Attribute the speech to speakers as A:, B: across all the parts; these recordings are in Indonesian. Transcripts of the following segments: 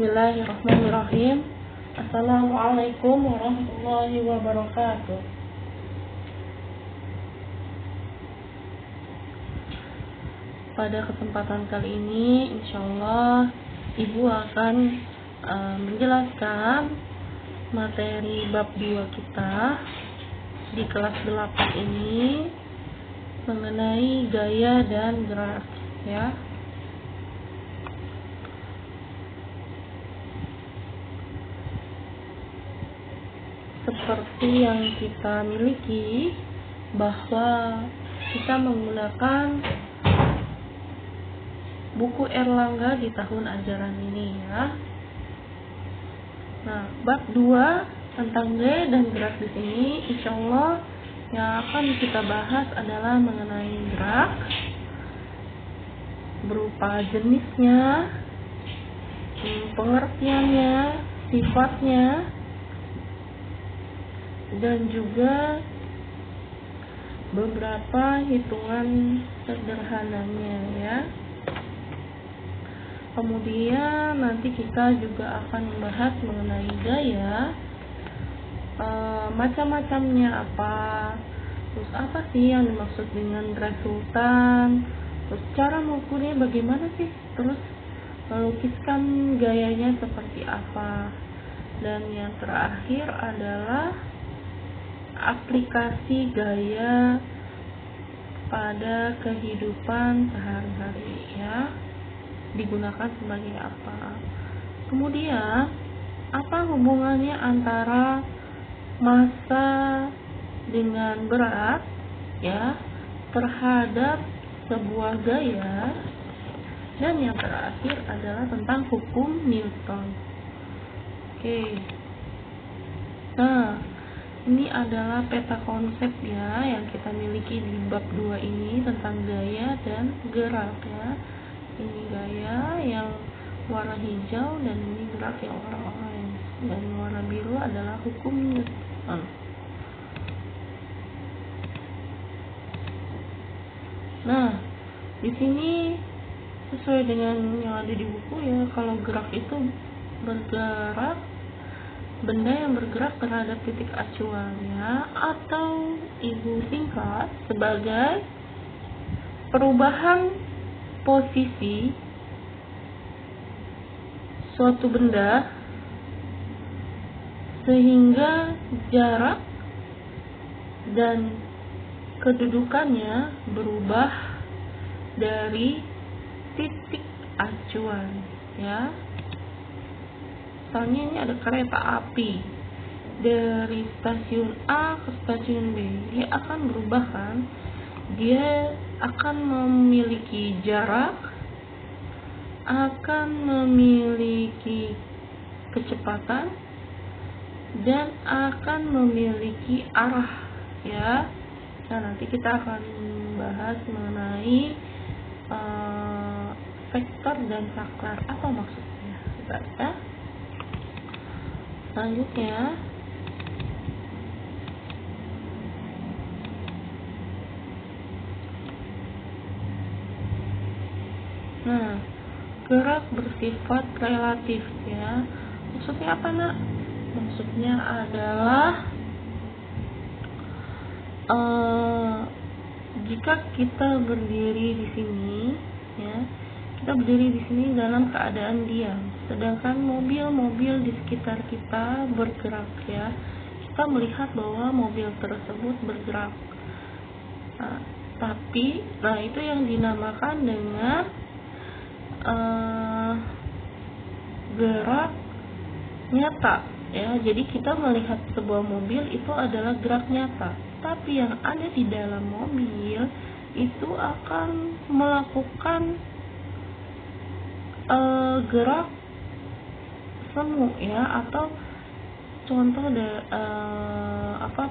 A: Bismillahirrahmanirrahim. Assalamualaikum warahmatullahi wabarakatuh. Pada kesempatan kali ini, insyaallah Ibu akan menjelaskan materi bab 2 kita di kelas 8 ini mengenai gaya dan gerak, ya. Seperti yang kita miliki bahwa kita menggunakan buku Erlangga di tahun ajaran ini, ya. Nah, bab 2 tentang gaya dan gerak di sini insyaallah yang akan kita bahas adalah mengenai gerak berupa jenisnya, pengertiannya, sifatnya, dan juga beberapa hitungan sederhananya, ya. Kemudian nanti kita juga akan membahas mengenai gaya, macam-macamnya apa, terus apa sih yang dimaksud dengan resultan, terus cara mengukurnya bagaimana sih, terus melukiskan gayanya seperti apa, dan yang terakhir adalah aplikasi gaya pada kehidupan sehari-hari, ya, digunakan sebagai apa. Kemudian apa hubungannya antara massa dengan berat, ya, terhadap sebuah gaya, dan yang terakhir adalah tentang hukum Newton. Oke. Nah, ini adalah peta konsep, ya, yang kita miliki di bab 2 ini tentang gaya dan gerak, ya. Ini gaya yang warna hijau dan ini gerak yang warna orange, dan warna biru adalah hukum Newton. Nah, di sini sesuai dengan yang ada di buku, ya, kalau gerak itu bergerak, benda yang bergerak terhadap titik acuan, ya, atau Ibu singkat sebagai perubahan posisi suatu benda sehingga jarak dan kedudukannya berubah dari titik acuan, ya. Misalnya ini ada kereta api dari stasiun A ke stasiun B, dia akan berubah, kan? Dia akan memiliki jarak, akan memiliki kecepatan, dan akan memiliki arah, ya. Nah, nanti kita akan bahas mengenai vektor dan saklar, apa maksudnya, ya. Selanjutnya, nah, gerak bersifat relatif, ya. Maksudnya apa, Nak? Maksudnya adalah jika kita berdiri di sini, ya, kita berdiri di sini dalam keadaan diam, sedangkan mobil-mobil di sekitar kita bergerak, ya. Kita melihat bahwa mobil tersebut bergerak. Nah, itu yang dinamakan dengan gerak nyata, ya. Jadi kita melihat sebuah mobil itu adalah gerak nyata, tapi yang ada di dalam mobil itu akan melakukan gerak semu, ya, atau contoh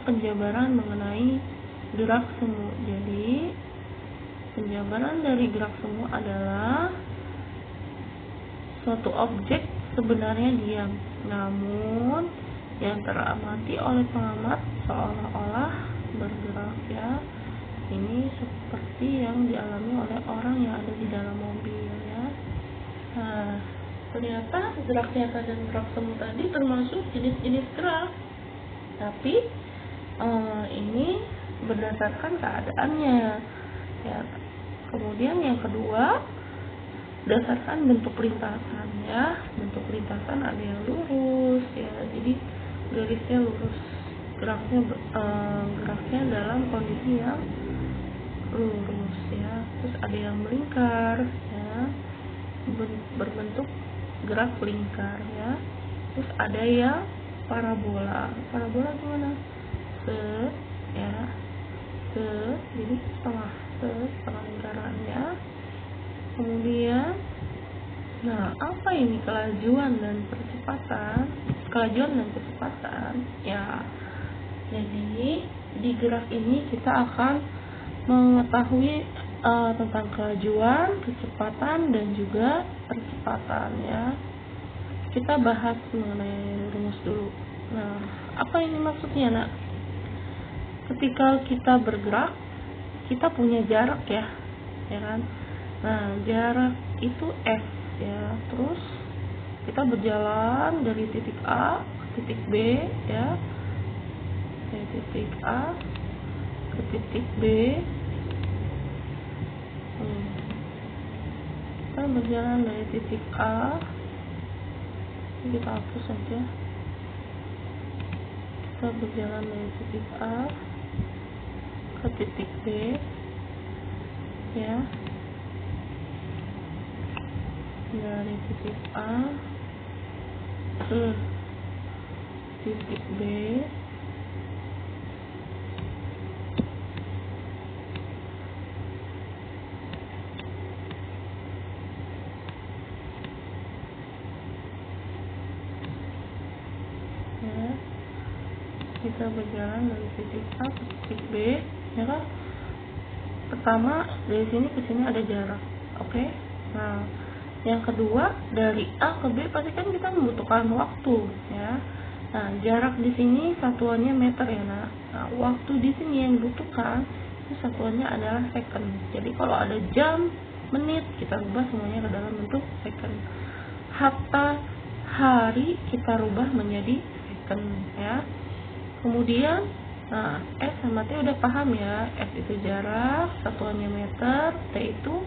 A: penjabaran mengenai gerak semu. Jadi penjabaran dari gerak semu adalah suatu objek sebenarnya diam, namun yang teramati oleh pengamat seolah-olah bergerak, ya. Ini seperti yang dialami oleh orang yang ada di dalam mobil, ya. Nah, ternyata gerak nyata dan gerak semu tadi termasuk jenis-jenis gerak, tapi ini berdasarkan keadaannya ya. Kemudian yang kedua, berdasarkan bentuk lintasan ya. Bentuk lintasan ada yang lurus ya, jadi garisnya lurus, geraknya dalam kondisi yang lurus ya. Terus ada yang melingkar ya, berbentuk gerak lingkar ya. Terus ada yang parabola gimana? Ya, jadi setengah lingkaran ya. Kemudian apa ini kelajuan dan kecepatan ya. Jadi di graf ini kita akan mengetahui tentang kelajuan, kecepatan, dan juga percepatan ya. Kita bahas mengenai rumus dulu. Apa ini maksudnya nak? Ketika kita bergerak, kita punya jarak ya kan? Jarak itu f ya. Terus kita berjalan dari titik A ke titik B ya, dari titik A ke titik B. Kita berjalan dari titik A, kita hapus saja. Kita berjalan dari titik A ke titik B ya, dari titik A ke titik B ya. Kita berjalan dari titik A ke titik B ya kan? Pertama dari sini ke sini ada jarak, oke? Yang kedua dari A ke B pasti kan kita membutuhkan waktu ya. Jarak di sini satuannya meter ya waktu di sini yang dibutuhkan itu satuannya adalah second. Jadi kalau ada jam, menit, kita rubah semuanya ke dalam bentuk second. Hatta, hari, kita rubah menjadi second ya. Kemudian S sama T udah paham ya. S itu jarak, satuannya meter, T itu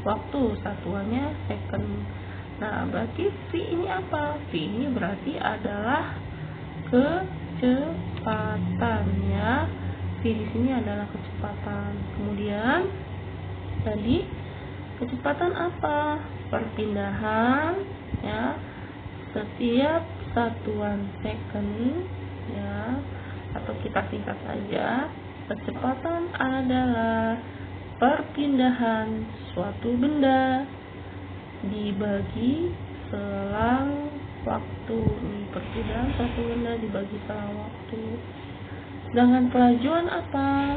A: waktu, satuannya second. Berarti V ini apa? V ini berarti adalah kecepatan ya. V di sini adalah kecepatan. Kemudian tadi kecepatan apa? Perpindahan ya, setiap satuan second ya, atau kita singkat saja, kecepatan adalah perpindahan suatu benda dibagi selang waktu. Perpindahan suatu benda dibagi selang waktu. Dengan kelajuan apa?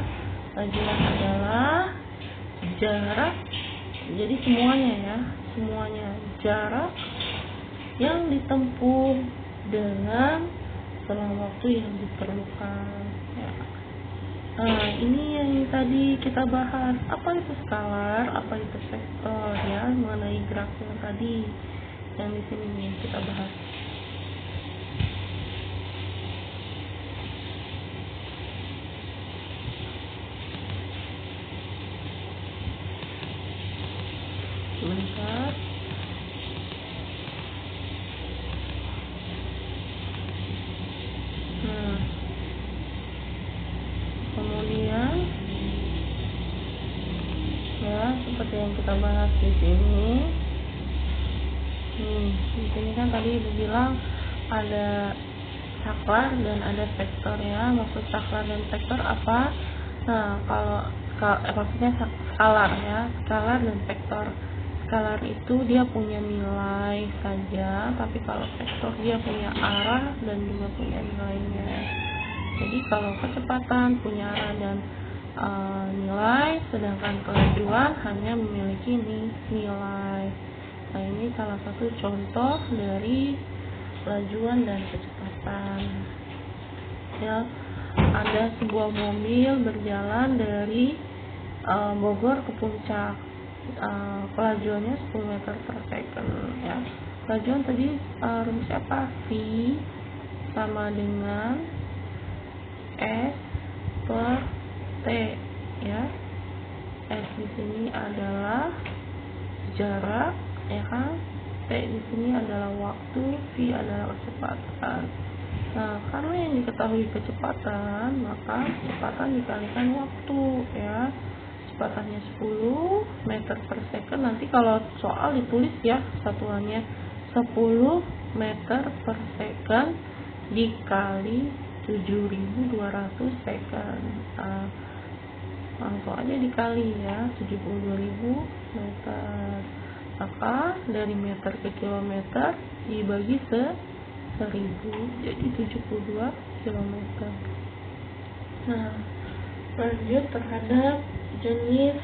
A: Kelajuan adalah jarak. Jadi semuanya jarak yang ditempuh dengan selang waktu yang diperlukan ya. Ini yang tadi kita bahas, apa itu skalar, apa itu vektor ya, mengenai graf yang tadi yang di sini nih kita bahas. Sebentar. Kemudian ya, seperti yang kita bahas di sini. Di sini kan tadi dibilang ada saklar dan ada vektor ya. Maksud saklar dan vektor apa? Maksudnya skalar ya, skalar dan vektor. Skalar itu dia punya nilai saja, tapi kalau vektor dia punya arah dan juga punya nilainya. Jadi kalau kecepatan punya arah dan nilai, sedangkan kelajuan hanya memiliki nilai. Ini salah satu contoh dari kelajuan dan kecepatan. Ya, ada sebuah mobil berjalan dari Bogor ke Puncak. Kelajuannya 10 meter per second ya. lajuan tadi rumusnya apa? V sama dengan S per T ya. S di sini adalah jarak ya kan, T di sini adalah waktu, V adalah kecepatan. Nah, karena yang diketahui kecepatan, maka kecepatan dikalikan waktu ya. Kecepatannya 10 meter per second. Nanti kalau soal ditulis ya satuannya 10 meter per second dikali 7.200 second. Nah, langsung aja dikali ya 72.000 meter. Maka dari meter ke kilometer dibagi 1000 jadi 72 kilometer. Nah, lanjut terhadap jenis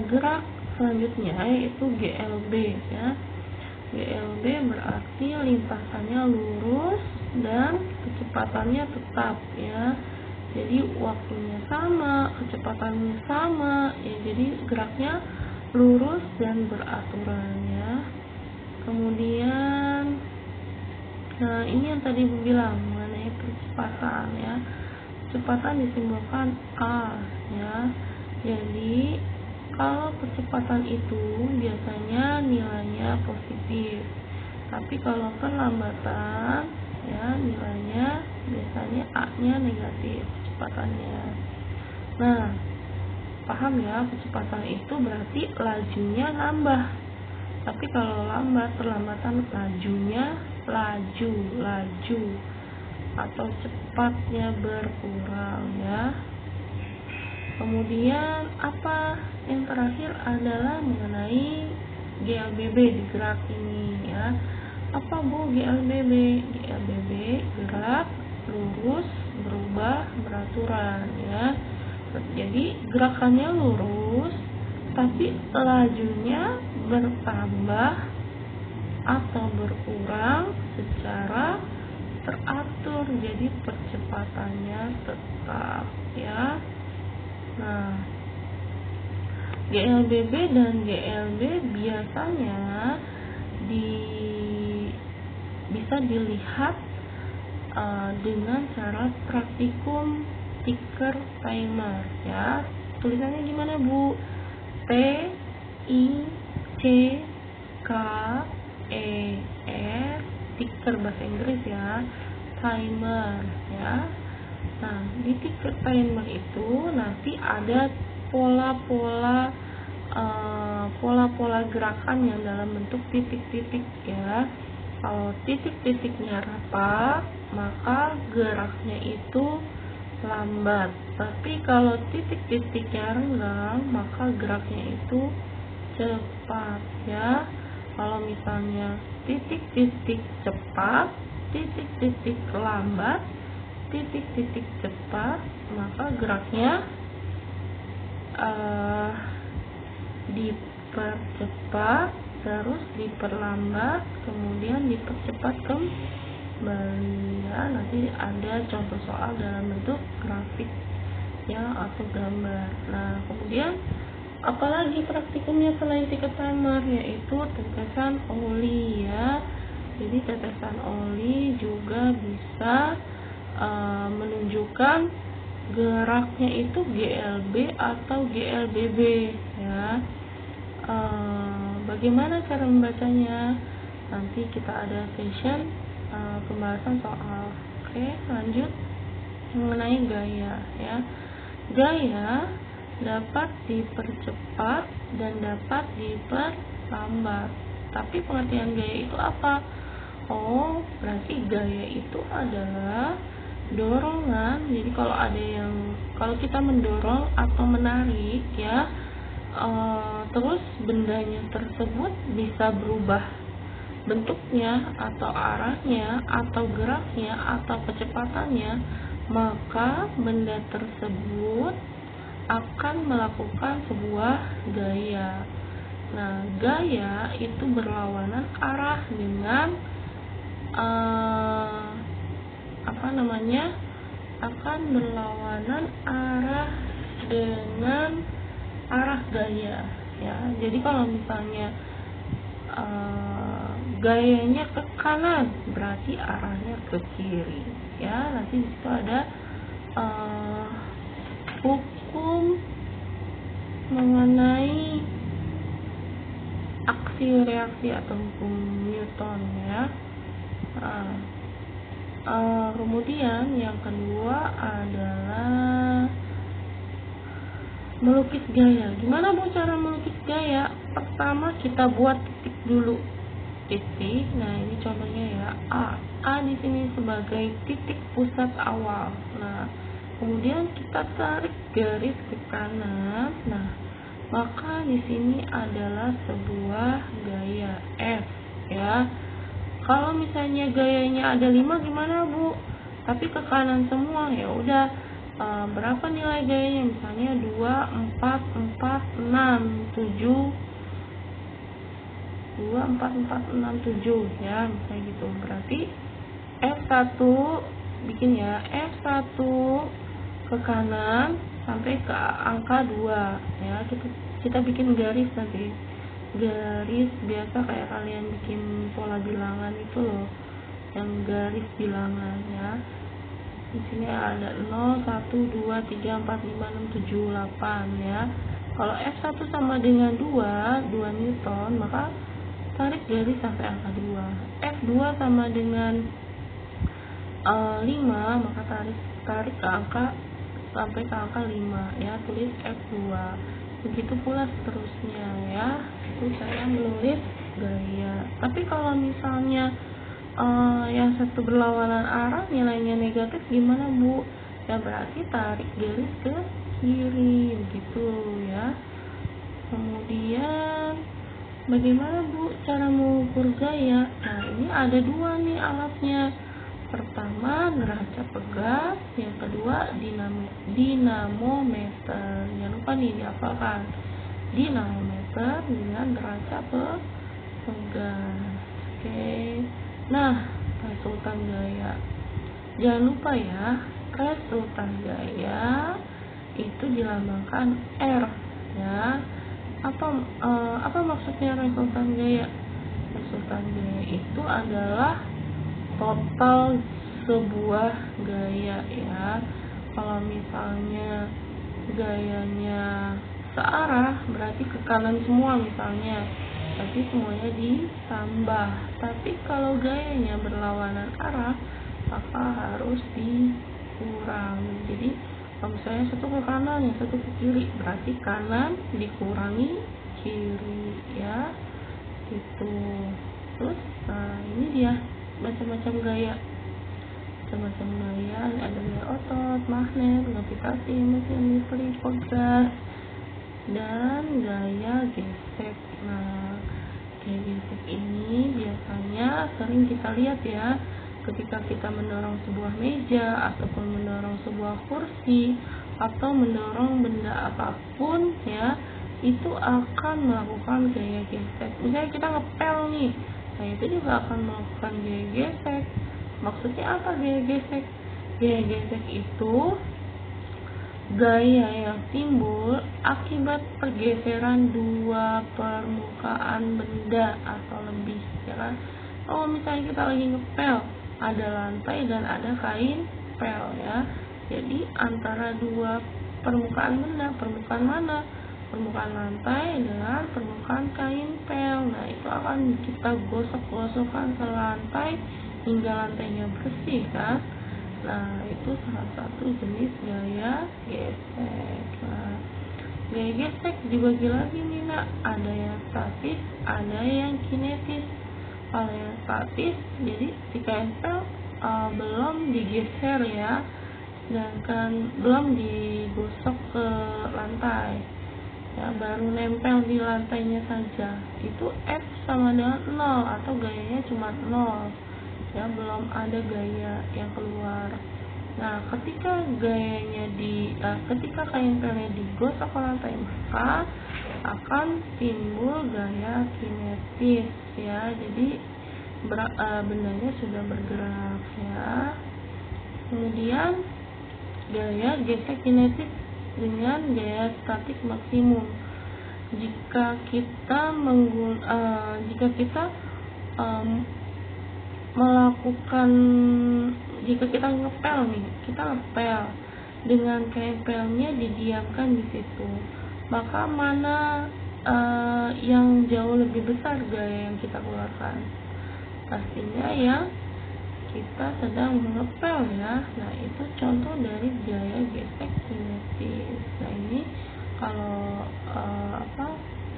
A: gerak selanjutnya yaitu GLB ya. GLB berarti lintasannya lurus dan kecepatannya tetap ya. Jadi waktunya sama, kecepatannya sama ya, jadi geraknya lurus dan beraturan ya. Kemudian nah, ini yang tadi Bu bilang mengenai percepatan ya. Kecepatan disimbolkan A ya. Jadi kalau kecepatan itu biasanya nilainya positif. Tapi kalau perlambatan ya nilainya biasanya A-nya negatif kecepatannya. Nah, paham ya, kecepatan itu berarti lajunya nambah. Tapi kalau lambat, perlambatan lajunya laju atau cepatnya berkurang ya. Kemudian apa yang terakhir adalah mengenai GLBB di gerak ini ya. Apa Bu GLBB? GLBB gerak lurus berubah beraturan ya. Jadi gerakannya lurus tapi lajunya bertambah atau berkurang secara teratur, jadi percepatannya tetap ya. Nah, GLBB dan GLB biasanya bisa dilihat dengan cara praktikum ticker timer ya. Tulisannya gimana Bu? T I C K E R, ticker bahasa Inggris ya, timer ya. Nah, di ticker timer itu nanti ada pola-pola gerakan yang dalam bentuk titik-titik ya. Kalau titik-titiknya rapat, maka geraknya itu lambat. Tapi kalau titik-titiknya renggang, maka geraknya itu cepat ya. Kalau misalnya titik-titik cepat, titik-titik lambat, titik-titik cepat, maka geraknya dipercepat, terus diperlambat, kemudian dipercepat kembali ya. Nanti ada contoh soal dalam bentuk grafik ya atau gambar. Nah, kemudian apalagi praktikumnya selain ticker timer, yaitu tetesan oli ya. Jadi tetesan oli juga bisa menunjukkan geraknya itu GLB atau GLBB ya. Bagaimana cara membacanya? Nanti kita ada session pembahasan soal. Oke, lanjut mengenai gaya ya. Gaya dapat dipercepat dan dapat diperlambat. Tapi pengertian gaya itu apa? Oh, berarti gaya itu adalah dorongan. Jadi kalau kita mendorong atau menarik ya, terus bendanya tersebut bisa berubah bentuknya atau arahnya atau geraknya atau kecepatannya, maka benda tersebut akan melakukan sebuah gaya. Nah, gaya itu berlawanan arah dengan akan berlawanan arah dengan arah gaya ya. Jadi kalau misalnya gayanya ke kanan, berarti arahnya ke kiri ya. Nanti di situ ada hukum mengenai aksi reaksi atau hukum Newton ya. Kemudian yang kedua adalah melukis gaya. Gimana Bu cara melukis gaya? Pertama kita buat titik dulu. Titik. Nah, ini contohnya ya. A di sini sebagai titik pusat awal. Nah, kemudian kita tarik garis ke kanan. Nah, maka di sini adalah sebuah gaya F ya. Kalau misalnya gayanya ada 5 gimana Bu? Tapi ke kanan semua, ya udah. Berapa nilai gayanya? Misalnya 2, 4, 4, 6, 7, 2, 4, 4, 6, 7 ya, misalnya gitu. Berarti F1 bikin ya, F1 ke kanan sampai ke angka 2 ya. Kita bikin garis nanti. Garis biasa kayak kalian bikin pola bilangan itu loh, yang garis bilangan ya. Di sini ada 0, 1, 2, 3, 4, 5, 6, 7, 8 ya. Kalau F1 sama dengan 2 Newton, maka tarik garis sampai angka 2. F2 sama dengan 5, maka tarik ke angka sampai ke angka 5 ya, tulis F2. Begitu pula seterusnya ya. Itu saya menulis gaya. Tapi kalau misalnya yang satu berlawanan arah nilainya negatif gimana Bu? Ya berarti tarik garis ke kiri begitu ya. Kemudian bagaimana Bu cara mengukur gaya? Nah, ini ada 2 nih alatnya. Pertama neraca pegas, yang kedua dinamometer. Jangan lupa nih dihafalkan. Dinamometer dengan neraca pegas. Oke. Nah, resultan gaya. Jangan lupa ya, resultan gaya itu dilambangkan R ya. Apa maksudnya resultan gaya? Resultan gaya itu adalah total sebuah gaya ya. Kalau misalnya gayanya searah berarti ke kanan semua misalnya, tapi semuanya ditambah. Tapi kalau gayanya berlawanan arah maka harus dikurang. Jadi kalau misalnya satu ke kanan yang satu ke kiri, berarti kanan dikurangi kiri ya, gitu. Terus ini dia macam-macam gaya. Macam-macam gaya, ada gaya otot, magnet, gravitasi, mesin listrik, pegas, dan gaya gesek. Nah, gaya gesek ini biasanya sering kita lihat ya ketika kita mendorong sebuah meja ataupun mendorong sebuah kursi atau mendorong benda apapun ya, itu akan melakukan gaya gesek. Misalnya kita ngepel nih, nah itu juga akan melakukan gaya gesek. Maksudnya apa gaya gesek? Gaya gesek itu gaya yang timbul akibat pergeseran dua permukaan benda atau lebih ya kan. Oh, misalnya kita lagi ngepel, ada lantai dan ada kain pel ya. Jadi antara dua permukaan benda, permukaan mana? Permukaan lantai dengan permukaan kain pel. Nah, itu akan kita gosok-gosokkan ke lantai hingga lantainya bersih kan. Nah, itu salah satu jenis gaya gesek. Nah, gaya gesek dibagi lagi nih nak, ada yang statis, ada yang kinetis. Kalau yang statis, jadi si kain pel belum digeser ya, sedangkan belum digosok ke lantai ya, baru nempel di lantainya saja. Itu F sama dengan 0 atau gayanya cuma 0 ya, belum ada gaya yang keluar. Nah, ketika ketika kain pelnya digosok ke lantai, maka akan timbul gaya kinetis ya. Jadi bendanya sudah bergerak ya. Kemudian gaya gesek kinetis dengan gaya statik maksimum. Jika kita melakukan, jika kita ngepel dengan tempelnya didiamkan di situ, maka mana yang jauh lebih besar gaya yang kita keluarkan? Pastinya yang kita sedang mengepel ya. Nah, itu contoh dari gaya gesek kinetis. Nah, ini kalau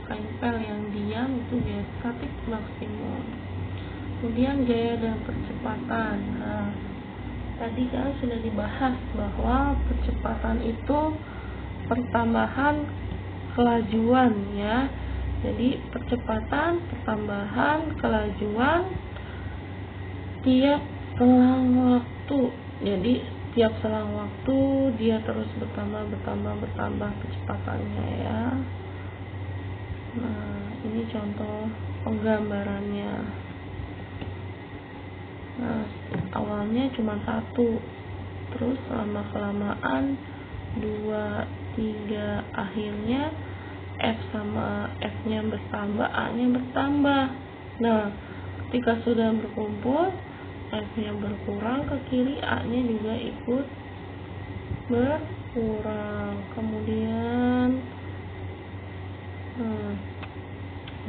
A: tempel yang diam itu gaya statik maksimum. Kemudian gaya dan percepatan. Nah, tadi kan sudah dibahas bahwa percepatan itu pertambahan kelajuan ya. Jadi percepatan pertambahan kelajuan tiap selang waktu. Jadi tiap selang waktu dia terus bertambah kecepatannya ya. Nah, ini contoh penggambarannya. Nah, awalnya cuma 1, terus lama kelamaan 2, 3, akhirnya F sama F nya bertambah, A nya bertambah. Nah, ketika sudah berkumpul, F nya berkurang ke kiri, A nya juga ikut berkurang. Kemudian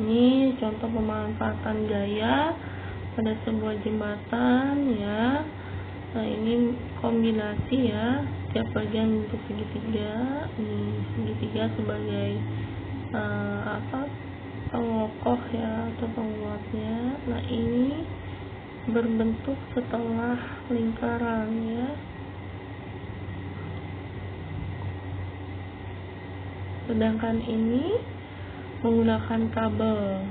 A: ini contoh pemanfaatan gaya pada sebuah jembatan ya. Nah, ini kombinasi ya, tiap bagian bentuk segitiga. Segitiga sebagai pengokoh ya atau penguatnya. Nah, ini berbentuk setengah lingkaran ya. Sedangkan ini menggunakan kabel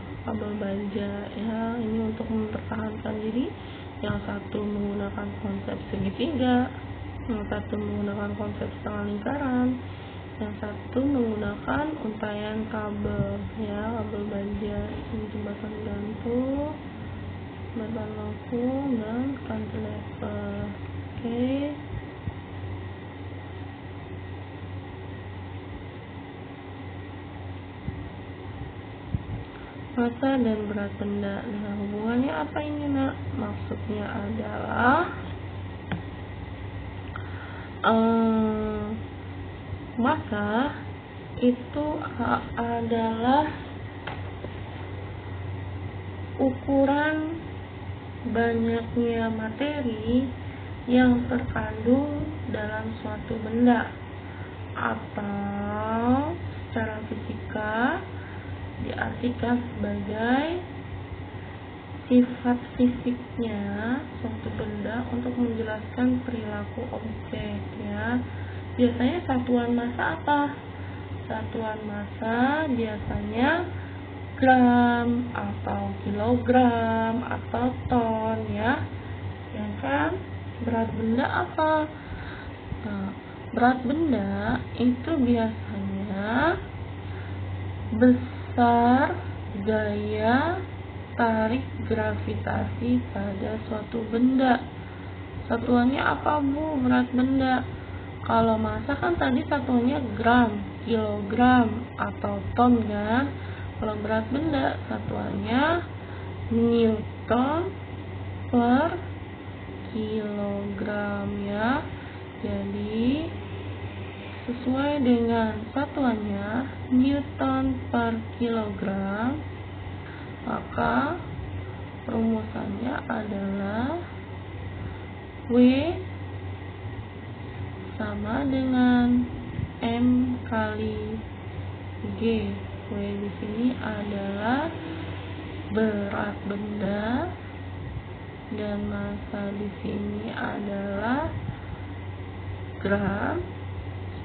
A: baja ya, ini untuk mempertahankan. Jadi yang satu menggunakan konsep segitiga, yang satu menggunakan konsep setengah lingkaran, yang satu menggunakan untaian kabel ya, kabel baja. Ini jembatan gantung, jembatan lengkung, dan cantilever. Oke. Massa dan berat benda. Nah, hubungannya apa ini nak? Maksudnya adalah massa itu adalah ukuran banyaknya materi yang terkandung dalam suatu benda, atau secara fisika diartikan sebagai sifat fisiknya suatu benda untuk menjelaskan perilaku objek ya. Biasanya satuan massa apa? Satuan massa biasanya gram atau kilogram atau ton ya. Yang kan berat benda apa? Nah, berat benda itu biasanya besar gaya tarik gravitasi pada suatu benda. Satuannya apa Bu? Berat benda. Kalau massa kan tadi satuannya gram, kilogram atau ton kan. Kalau berat benda satuannya newton per kilogram ya. Jadi sesuai dengan satuannya newton per kilogram, maka rumusannya adalah W sama dengan M kali G. W di sini adalah berat benda dan massa di sini adalah gram.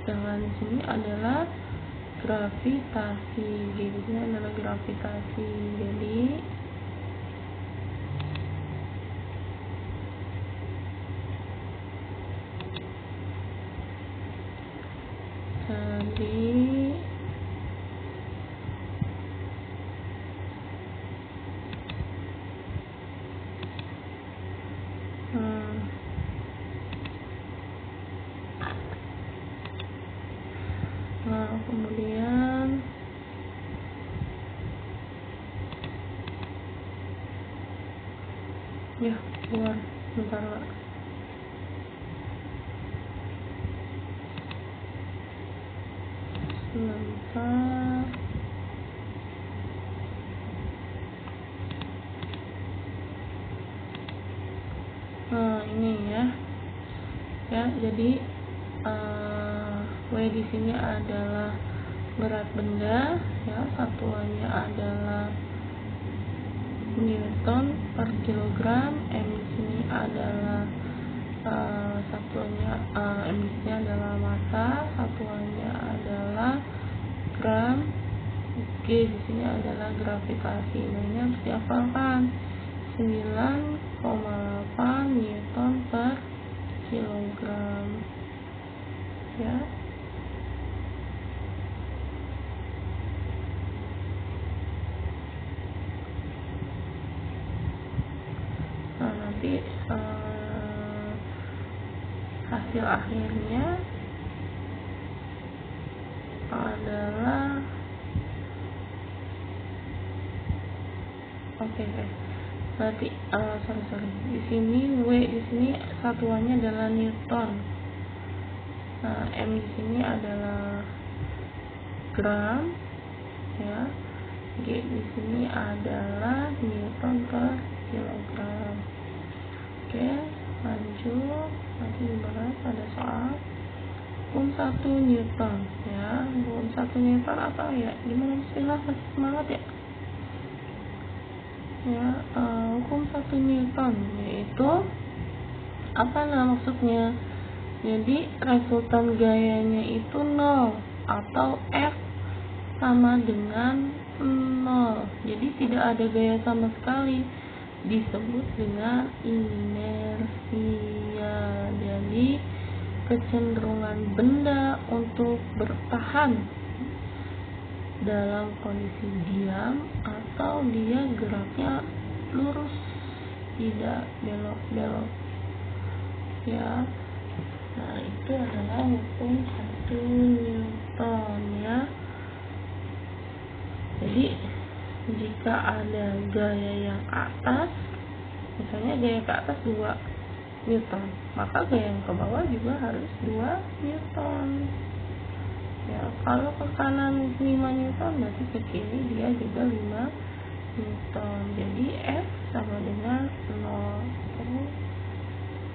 A: Sedangkan di sini adalah gravitasi. G di sini adalah gravitasi. Jadi kemudian Ya, keluar bentar Kak. Sebentar. Nah, ini ya. Ya, jadi W di sini adalah berat benda, ya, satuannya adalah Newton per kilogram. M di sini adalah satuannya M di sini adalah massa, satuannya adalah gram. G di sini adalah gravitasi. Nah, ini harus dihafalkan. 9,8 Newton per kilogram, ya. Nah, nanti hasil akhirnya adalah berarti sorry di sini W di sini satuannya adalah Newton. Nah, M di sini adalah gram, ya. G di sini adalah Newton per kilogram. Oke, lanjut. Nanti dibahas pada soal hukum 1 Newton, ya. Hukum 1 Newton apa ya? Gimana istilah, masih semangat ya? Ya, hukum 1 Newton yaitu apa maksudnya? Jadi resultan gayanya itu 0 atau F sama dengan 0. Jadi tidak ada gaya sama sekali, disebut dengan inersia. Jadi kecenderungan benda untuk bertahan dalam kondisi diam atau dia geraknya lurus, tidak belok-belok, ya. Nah, itu adalah hukum 1 Newton, ya. Jadi jika ada gaya yang ke atas, misalnya gaya ke atas 2 Newton, maka gaya yang ke bawah juga harus 2 Newton. Ya, kalau ke kanan 5 Newton, berarti ke kiri dia juga 5 Newton. Jadi F sama dengan 0.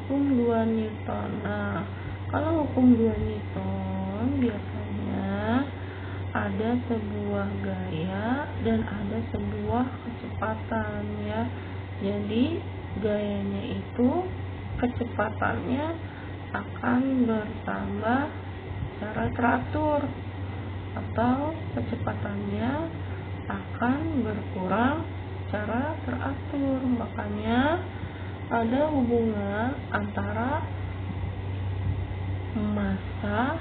A: Hukum 2 Newton. Nah, kalau hukum 2 Newton biasanya ada sebuah gaya dan ada sebuah kecepatan, ya. Jadi gayanya itu kecepatannya akan bertambah secara teratur atau kecepatannya akan berkurang secara teratur. Makanya ada hubungan antara massa,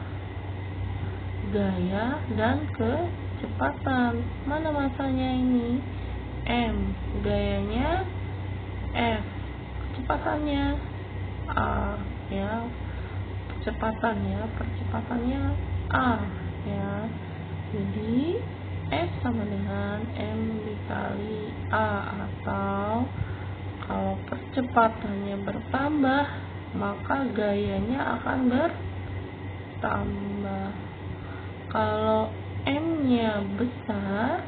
A: gaya, dan kecepatan. Mana massanya ini? M, gayanya F, kecepatannya A, ya. Percepatannya A, ya. Jadi F sama dengan M dikali A, atau kalau percepatannya bertambah maka gayanya akan bertambah. Kalau M-nya besar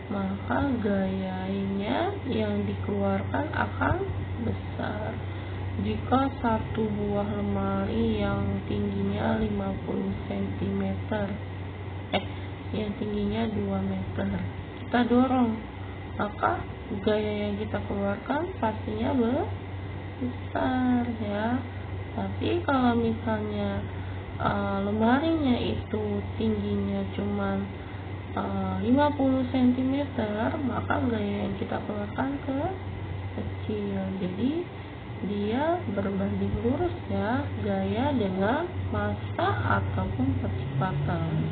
A: maka gayanya yang dikeluarkan akan besar. Jika satu buah lemari yang tingginya 50 cm yang tingginya 2 meter kita dorong, maka gaya yang kita keluarkan pastinya besar, ya. Tapi kalau misalnya lemarinya itu tingginya cuma 50 cm, maka gaya yang kita keluarkan kecil. Jadi dia berbanding lurus, ya, gaya dengan massa ataupun percepatan.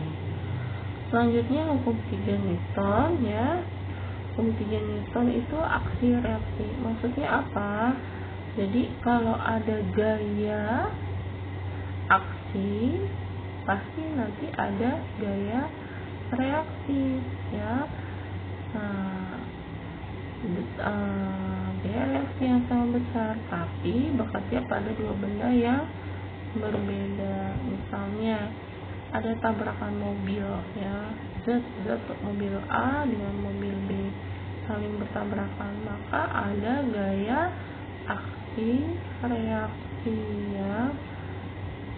A: Selanjutnya hukum 3 Newton, ya. Hukum 3 Newton itu aksi reaksi. Maksudnya apa? Jadi kalau ada gaya aksi, pasti nanti ada gaya reaksi, ya. Nah, galaksi yang sama besar, tapi bekerja pada dua benda yang berbeda. Misalnya ada tabrakan mobil ya, zat mobil A dengan mobil B saling bertabrakan, maka ada gaya aksi reaksi ya.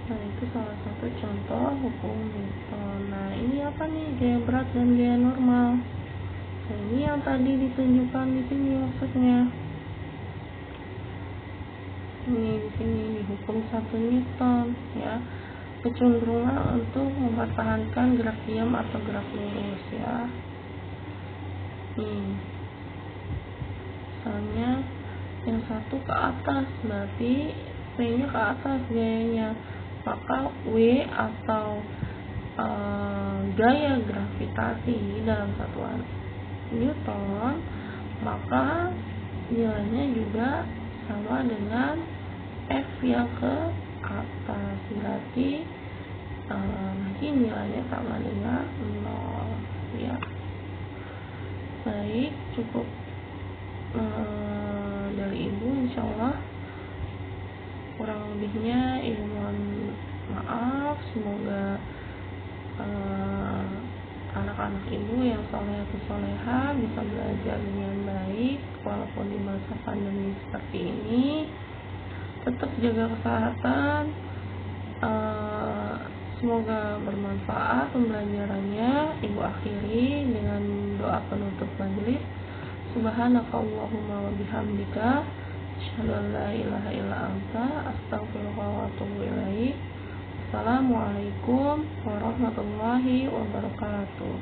A: Nah, itu salah satu contoh hukum Newton. Nah, ini apa nih, gaya berat dan gaya normal? Nah, ini yang tadi ditunjukkan di sini maksudnya. Ini di sini di hukum 1 Newton ya. Kecenderungan untuk mempertahankan gerak diam atau gerak lurus ya. Misalnya yang satu ke atas, berarti V-nya ke atas gayanya, maka W atau gaya gravitasi dalam satuan Newton, maka nilainya juga sama dengan F yang ke atas, berarti nanti nilainya sama dengan 0 ya. Baik, cukup dari ibu, insyaallah. Kurang lebihnya mohon maaf. Semoga anak-anak ibu yang soleha bisa belajar dengan baik walaupun di masa pandemi seperti ini. Tetap jaga kesehatan. Semoga bermanfaat pembelajarannya. Ibu akhiri dengan doa penutup majelis. Subhanakallahumma wa bihamdika, asyhadu an la ilaha illa anta, astaghfiruka wa atubu ilaik. Assalamualaikum warahmatullahi wabarakatuh.